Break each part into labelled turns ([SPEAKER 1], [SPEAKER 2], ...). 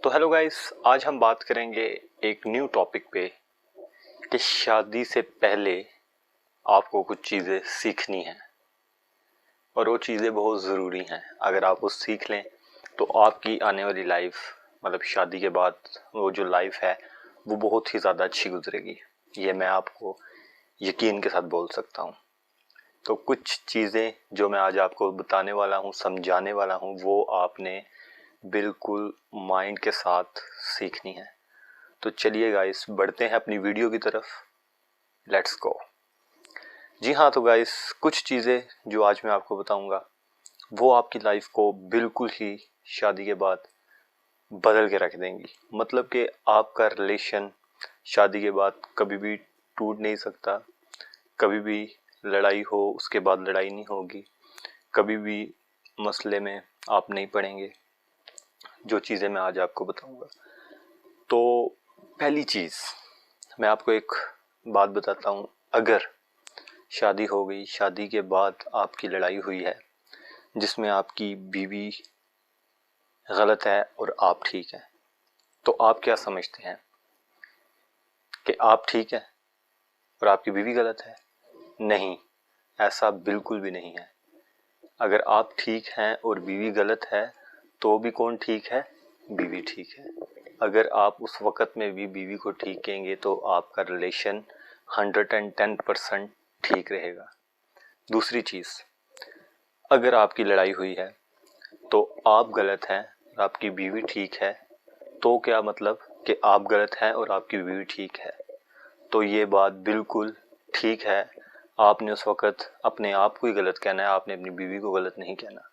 [SPEAKER 1] तो hello guys, आज हम बात करेंगे एक न्यू टॉपिक पे कि शादी से पहले आपको कुछ चीज़ें सीखनी हैं और वो चीज़ें बहुत ज़रूरी हैं। अगर आप वो सीख लें तो आपकी आने वाली लाइफ, मतलब शादी के बाद वो जो लाइफ है वो बहुत ही ज़्यादा अच्छी गुजरेगी। ये मैं आपको यकीन के साथ बोल सकता हूँ। तो कुछ चीज़ें जो मैं आज आपको बताने वाला हूँ, समझाने वाला हूँ, वो आपने बिल्कुल माइंड के साथ सीखनी है। तो चलिए गाइस, बढ़ते हैं अपनी वीडियो की तरफ। Let's go. जी हाँ, तो गाइस कुछ चीज़ें जो आज मैं आपको बताऊंगा वो आपकी लाइफ को बिल्कुल ही शादी के बाद बदल के रख देंगी। मतलब कि आपका रिलेशन शादी के बाद कभी भी टूट नहीं सकता, कभी भी लड़ाई हो उसके बाद लड़ाई नहीं होगी, कभी भी मसले में आप नहीं पड़ेंगे। जो चीज़ें मैं आज आपको बताऊंगा, तो पहली चीज़ मैं आपको एक बात बताता हूँ। अगर शादी हो गई, शादी के बाद आपकी लड़ाई हुई है जिसमें आपकी बीवी गलत है और आप ठीक हैं, तो आप क्या समझते हैं कि आप ठीक हैं और आपकी बीवी गलत है? नहीं, ऐसा बिल्कुल भी नहीं है। अगर आप ठीक हैं और बीवी गलत है तो भी कौन ठीक है? बीवी ठीक है। अगर आप उस वक़्त में भी बीवी को ठीक कहेंगे तो आपका रिलेशन 110% ठीक रहेगा। दूसरी चीज़, अगर आपकी लड़ाई हुई है तो आप गलत हैं और आपकी बीवी ठीक है, तो क्या मतलब कि आप गलत हैं और आपकी बीवी ठीक है? तो ये बात बिल्कुल ठीक है। आपने उस वक़्त अपने आप को ही गलत कहना है, आपने अपनी बीवी को गलत नहीं कहना।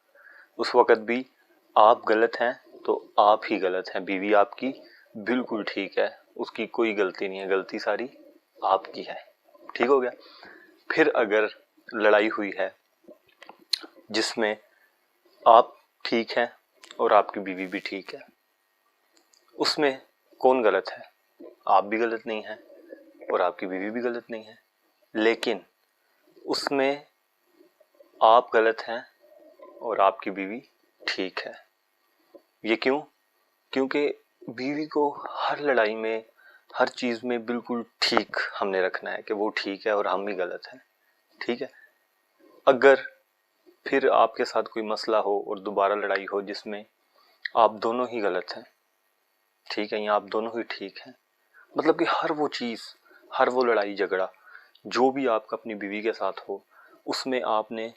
[SPEAKER 1] उस वक़्त भी आप गलत हैं तो आप ही गलत हैं, बीवी आपकी बिल्कुल ठीक है, उसकी कोई गलती नहीं है, गलती सारी आपकी है। ठीक हो गया। फिर अगर लड़ाई हुई है जिसमें आप ठीक हैं और आपकी बीवी भी ठीक है, उसमें कौन गलत है? आप भी गलत नहीं हैं और आपकी बीवी भी गलत नहीं है, लेकिन उसमें आप गलत हैं और आपकी बीवी ठीक है। ये क्यों? क्योंकि बीवी को हर लड़ाई में, हर चीज़ में बिल्कुल ठीक हमने रखना है कि वो ठीक है और हम ही गलत हैं। ठीक है। अगर फिर आपके साथ कोई मसला हो और दोबारा लड़ाई हो जिसमें आप दोनों ही गलत हैं, ठीक है, या आप दोनों ही ठीक हैं, मतलब कि हर वो चीज़, हर वो लड़ाई झगड़ा जो भी आपका अपनी बीवी के साथ हो, उसमें आपने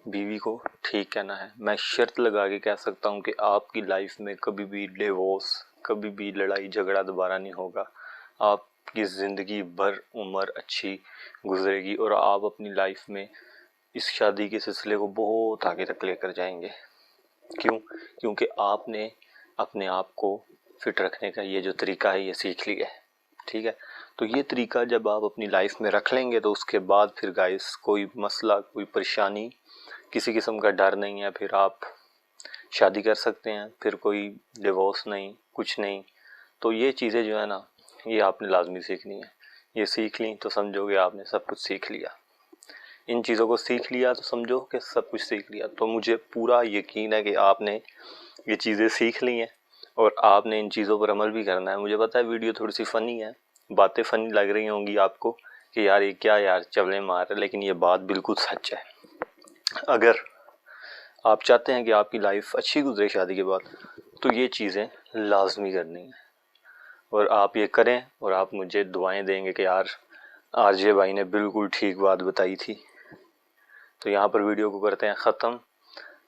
[SPEAKER 1] बीवी को ठीक कहना है। मैं शर्त लगा के कह सकता हूँ कि आपकी लाइफ में कभी भी डिवोर्स, कभी भी लड़ाई झगड़ा दोबारा नहीं होगा। आपकी ज़िंदगी भर उम्र अच्छी गुजरेगी और आप अपनी लाइफ में इस शादी के सिलसिले को बहुत आगे तक लेकर जाएंगे। क्यों? क्योंकि आपने अपने आप को फिट रखने का ये जो तरीका है ये सीख लिया है। ठीक है। तो ये तरीका जब आप अपनी लाइफ में रख लेंगे तो उसके बाद फिर गाइस कोई मसला, कोई परेशानी, किसी किस्म का डर नहीं है। फिर आप शादी कर सकते हैं, फिर कोई डिवोर्स नहीं, कुछ नहीं। तो ये चीज़ें जो है ना, ये आपने लाजमी सीखनी है। ये सीख ली तो समझोगे आपने सब कुछ सीख लिया। इन चीज़ों को सीख लिया तो समझो कि सब कुछ सीख लिया। तो मुझे पूरा यकीन है कि आपने ये चीज़ें सीख ली हैं और आपने इन चीज़ों पर अमल भी करना है। मुझे पता है वीडियो थोड़ी सी फ़नी है, बातें फ़नी लग रही होंगी आपको कि यार ये क्या यार चवले मार रहे, लेकिन ये बात बिल्कुल सच है। अगर आप चाहते हैं कि आपकी लाइफ अच्छी गुजरे शादी के बाद, तो ये चीज़ें लाजमी करनी है और आप ये करें और आप मुझे दुआएं देंगे कि यार आरजे भाई ने बिल्कुल ठीक बात बताई थी। तो यहाँ पर वीडियो को करते हैं ख़त्म,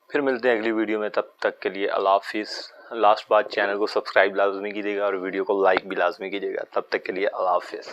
[SPEAKER 1] फिर मिलते हैं अगली वीडियो में। तब तक के लिए अल्लाह हाफिज़। लास्ट बात, चैनल को सब्सक्राइब लाजमी कीजिएगा और वीडियो को लाइक भी लाजमी कीजिएगा। तब तक के लिए अल्लाह हाफिज़।